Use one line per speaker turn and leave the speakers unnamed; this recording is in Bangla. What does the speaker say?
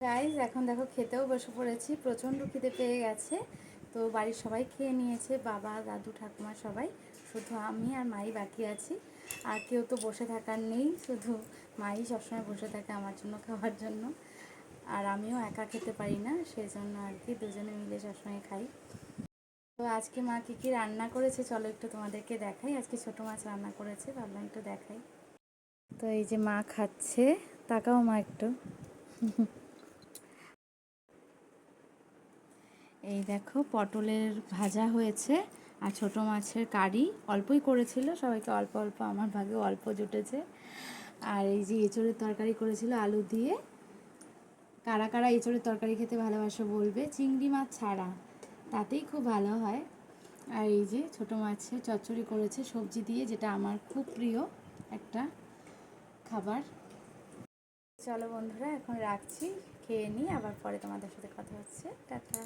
গাইজ এখন দেখো খেতেও বসে পড়েছি, প্রচণ্ড খিদে পেয়ে গেছে। তো বাড়ির সবাই খেয়ে নিয়েছে, বাবা, দাদু, ঠাকুমা সবাই, শুধু আমি আর মাই বাকি আছি। আর কেউ তো বসে থাকার নেই, শুধু মাই সবসময় বসে থাকে আমার জন্য খাওয়ার জন্য। আর আমিও একা খেতে পারি না, সেই জন্য আর কি দুজনে মিলে সবসময় খাই। তো আজকে মা কী কী রান্না করেছে চলো একটু তোমাদেরকে দেখাই। আজকে ছোটো মাছ রান্না করেছে, ভাবলাম একটু দেখাই। তো এই যে মা খাচ্ছে, তাকাও মা একটু। এই দেখো পটলের ভাজা হয়েছে আর ছোটো মাছের কারি, অল্পই করেছিল, সবাইকে অল্প অল্প, আমার ভাগে অল্প জুটেছে। আর এই যে এঁচোড়ের তরকারি করেছিল আলু দিয়ে। কারা কারা এঁচোড়ের তরকারি খেতে ভালোবাসো বলবে, চিংড়ি মাছ ছাড়া, তাতেই খুব ভালো হয়। আর এই যে ছোটো মাছের চচ্চড়ি করেছে সবজি দিয়ে, যেটা আমার খুব প্রিয় একটা খাবার। চলো বন্ধুরা এখন রাখছি, খেয়ে নিই, আবার পরে তোমাদের সাথে কথা হচ্ছে, টাটা।